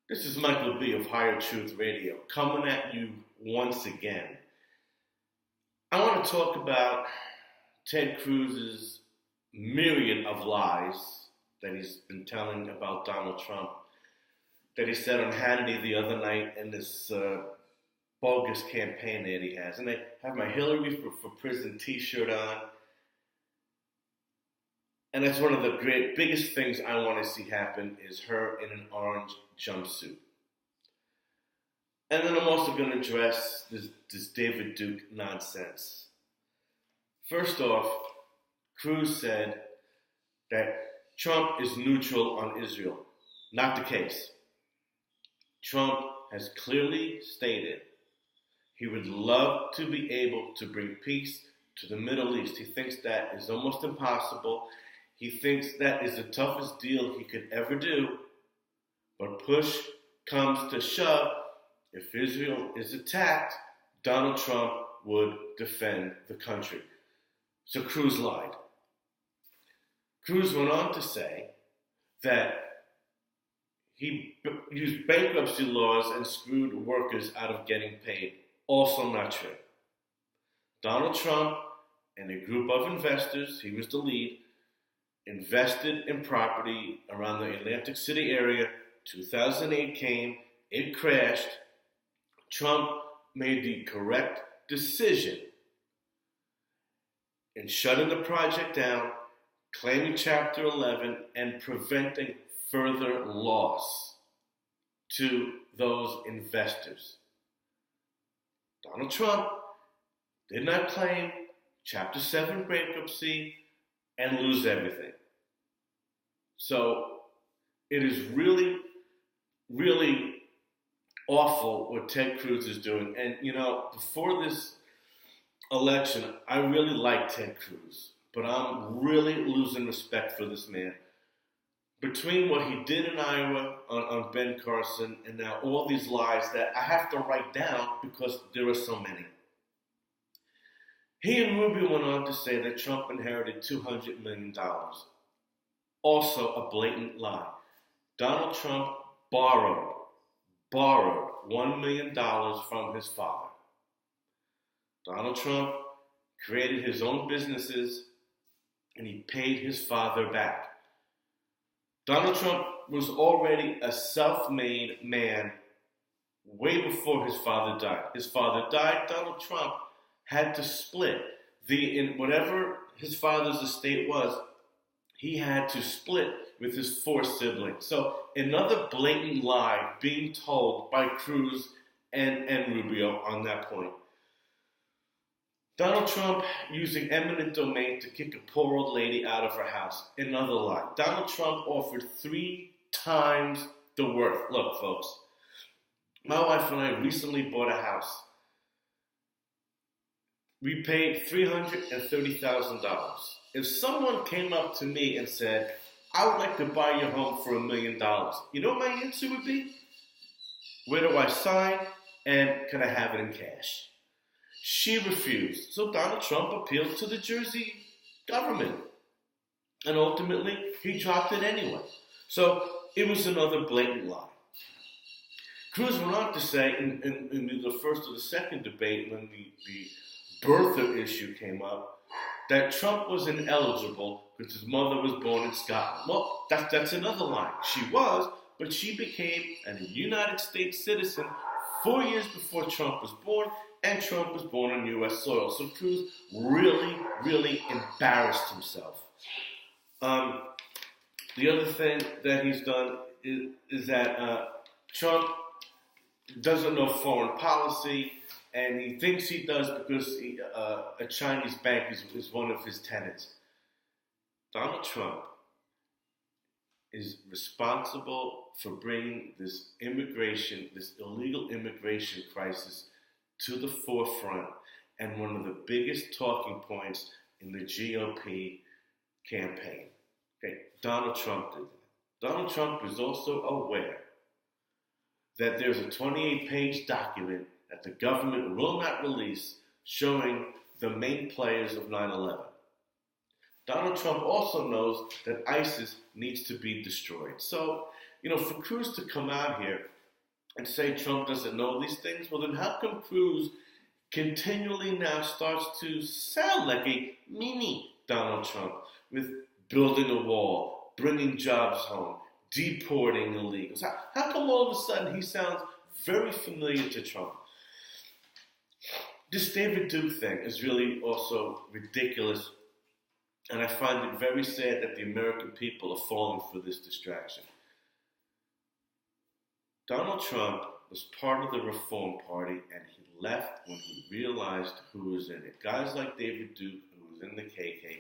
This is Michael B. of Higher Truth Radio coming at you once again. I want to talk about Ted Cruz's myriad of lies that he's been telling about Donald Trump, that he said on Hannity the other night in this bogus campaign that he has. And I have my Hillary for Prison t-shirt on. And that's one of the biggest things I want to see happen is her in an orange jumpsuit. And then I'm also going to address this David Duke nonsense. First off, Cruz said that Trump is neutral on Israel. Not the case. Trump has clearly stated he would love to be able to bring peace to the Middle East. He thinks that is almost impossible. He thinks that is the toughest deal he could ever do. But push comes to shove. If Israel is attacked, Donald Trump would defend the country. So Cruz lied. Cruz went on to say that he used bankruptcy laws and screwed workers out of getting paid. Also not true. Donald Trump and a group of investors, he was the lead, invested in property around the Atlantic City area. 2008 came, it crashed. Trump made the correct decision in shutting the project down, claiming Chapter 11, and preventing further loss to those investors. Donald Trump did not claim Chapter 7 bankruptcy and lose everything. So it is really, really awful what Ted Cruz is doing. And, before this election, I really like Ted Cruz, but I'm really losing respect for this man. Between what he did in Iowa on Ben Carson and now all these lies that I have to write down because there are so many. He and Rubio went on to say that Trump inherited $200 million. Also a blatant lie. Donald Trump borrowed $1 million from his father. Donald Trump created his own businesses and he paid his father back. Donald Trump was already a self-made man way before his father died. His father died, Donald Trump had to split in whatever his father's estate was, he had to split with his 4 siblings. So another blatant lie being told by Cruz and Rubio on that point. Donald Trump using eminent domain to kick a poor old lady out of her house. Another lie. Donald Trump offered 3 times the worth. Look, folks, my wife and I recently bought a house. We paid $330,000. If someone came up to me and said, I would like to buy your home for $1 million, you know what my answer would be? Where do I sign? And can I have it in cash? She refused. So Donald Trump appealed to the Jersey government. And ultimately, he dropped it anyway. So it was another blatant lie. Cruz went on to say in the first or the second debate when the birther issue came up, that Trump was ineligible because his mother was born in Scotland. Well, that's another lie. She was, but she became a United States citizen 4 years before Trump was born, and Trump was born on U.S. soil. So Cruz really, really embarrassed himself. The other thing that he's done is that Trump doesn't know foreign policy, and he thinks he does because a Chinese bank is one of his tenants. Donald Trump is responsible for bringing this illegal immigration crisis to the forefront and one of the biggest talking points in the GOP campaign. Okay, Donald Trump did that. Donald Trump is also aware that there's a 28-page document that the government will not release showing the main players of 9/11. Donald Trump also knows that ISIS needs to be destroyed. So, For Cruz to come out here and say Trump doesn't know these things, well, then how come Cruz continually now starts to sound like a mini Donald Trump with building a wall, bringing jobs home, deporting illegals? How come all of a sudden he sounds very familiar to Trump? This David Duke thing is really also ridiculous, and I find it very sad that the American people are falling for this distraction. Donald Trump was part of the Reform Party, and he left when he realized who was in it. Guys like David Duke, who was in the KKK.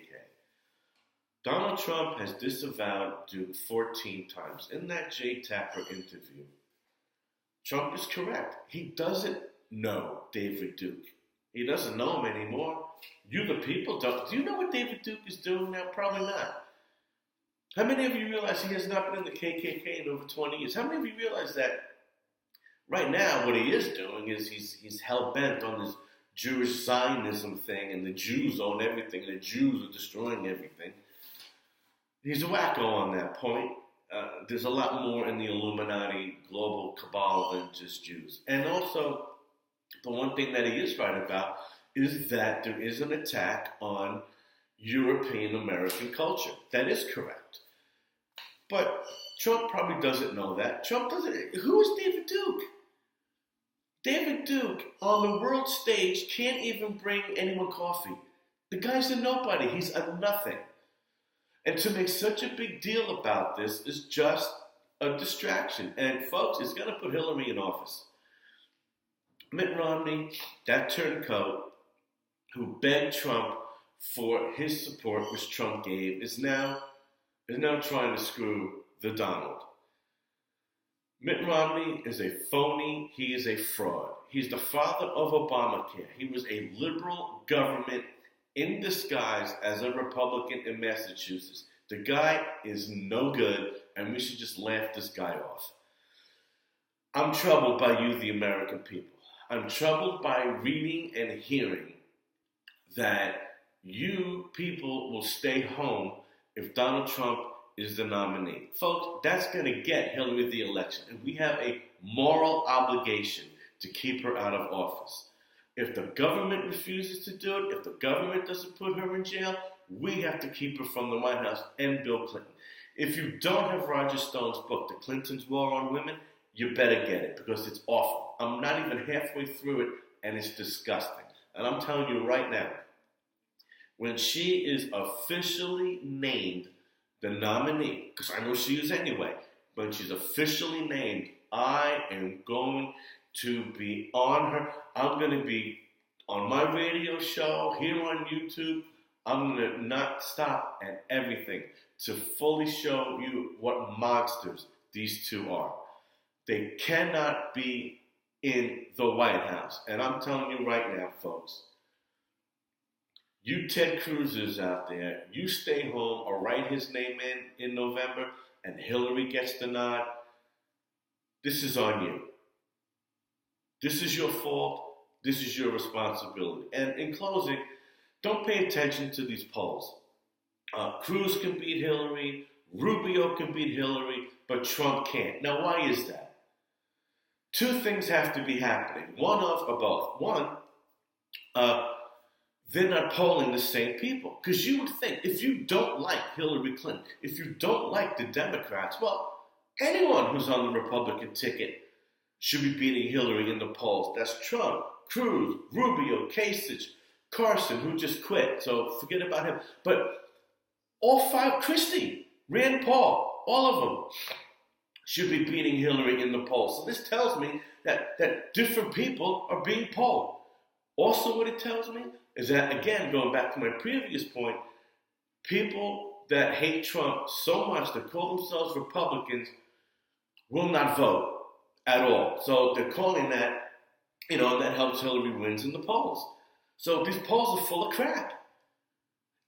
Donald Trump has disavowed Duke 14 times. In that Jay Tapper interview, Trump is correct. He doesn't know David Duke. He doesn't know him anymore. You, the people, don't. Do you know what David Duke is doing now? Probably not. How many of you realize he has not been in the KKK in over 20 years? How many of you realize that right now what he is doing is he's hell-bent on this Jewish Zionism thing, and the Jews own everything, and the Jews are destroying everything? He's a wacko on that point. There's a lot more in the Illuminati global cabal than just Jews. And also, the one thing that he is right about is that there is an attack on European American culture. That is correct. But Trump probably doesn't know that. Trump doesn't. Who is David Duke? David Duke on the world stage can't even bring anyone coffee. The guy's a nobody. He's a nothing. And to make such a big deal about this is just a distraction. And folks, it's going to put Hillary in office. Mitt Romney, that turncoat, who begged Trump for his support, which Trump gave, is now trying to screw the Donald. Mitt Romney is a phony. He is a fraud. He's the father of Obamacare. He was a liberal government in disguise as a Republican in Massachusetts. The guy is no good, and we should just laugh this guy off. I'm troubled by you, the American people. I'm troubled by reading and hearing that you people will stay home if Donald Trump is the nominee. Folks, that's going to get Hillary the election, and we have a moral obligation to keep her out of office. If the government refuses to do it, if the government doesn't put her in jail, we have to keep her from the White House and Bill Clinton. If you don't have Roger Stone's book, The Clintons' War on Women, you better get it because it's awful. I'm not even halfway through it, and it's disgusting. And I'm telling you right now, when she is officially named the nominee, because I know she is anyway, when she's officially named, I am going to be on her. I'm going to be on my radio show, here on YouTube. I'm going to not stop at everything to fully show you what monsters these two are. They cannot be in the White House. And I'm telling you right now, folks, you Ted Cruz's out there, you stay home or write his name in November and Hillary gets the nod. This is on you. This is your fault. This is your responsibility. And in closing, don't pay attention to these polls. Cruz can beat Hillary, Rubio can beat Hillary, but Trump can't. Now, why is that? Two things have to be happening. One of or both. One, they're not polling the same people. Because you would think, if you don't like Hillary Clinton, if you don't like the Democrats, well, anyone who's on the Republican ticket should be beating Hillary in the polls. That's Trump, Cruz, Rubio, Kasich, Carson, who just quit. So forget about him. But all five, Christie, Rand Paul, all of them should be beating Hillary in the polls. So this tells me that different people are being polled. Also what it tells me is that, again, going back to my previous point, people that hate Trump so much that call themselves Republicans will not vote at all. So they're calling that, that helps Hillary wins in the polls. So these polls are full of crap.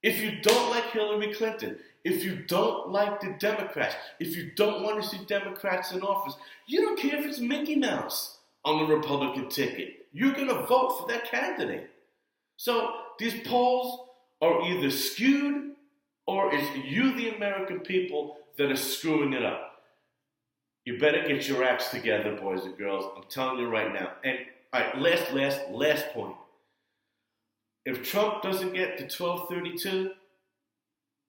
If you don't like Hillary Clinton, if you don't like the Democrats, if you don't want to see Democrats in office, you don't care if it's Mickey Mouse on the Republican ticket. You're going to vote for that candidate. So these polls are either skewed or it's you, the American people, that are screwing it up. You better get your acts together, boys and girls. I'm telling you right now. And all right, last point. If Trump doesn't get the 1232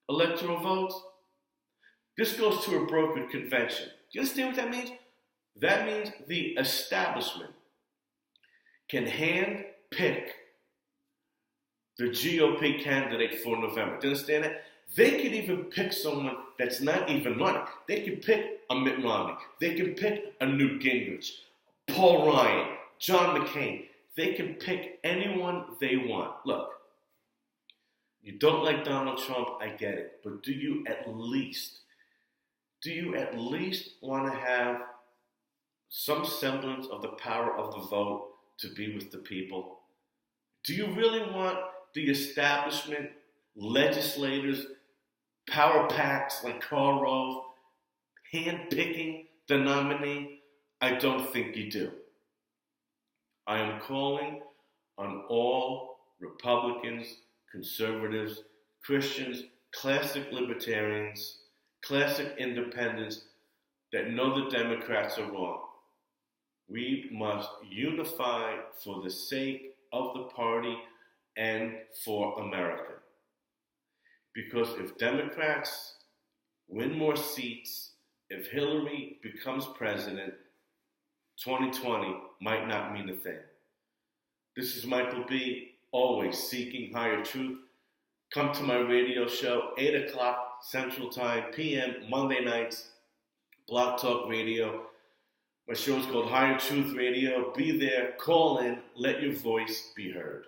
electoral votes, this goes to a brokered convention. Do you understand what that means? That means the establishment can hand pick the GOP candidate for November. Do you understand that? They could even pick someone that's not even running. They can pick a Mitt Romney. They can pick a Newt Gingrich, Paul Ryan, John McCain. They can pick anyone they want. Look, you don't like Donald Trump, I get it. But do you at least want to have some semblance of the power of the vote to be with the people? Do you really want the establishment, legislators, power packs like Karl Rove, hand-picking the nominee? I don't think you do. I am calling on all Republicans, conservatives, Christians, classic libertarians, classic independents that know the Democrats are wrong. We must unify for the sake of the party and for America. Because if Democrats win more seats, if Hillary becomes president, 2020 might not mean a thing. This is Michael B., always seeking higher truth. Come to my radio show, 8 o'clock Central Time, p.m., Monday nights, Blog Talk Radio. My show is called Higher Truth Radio. Be there, call in, let your voice be heard.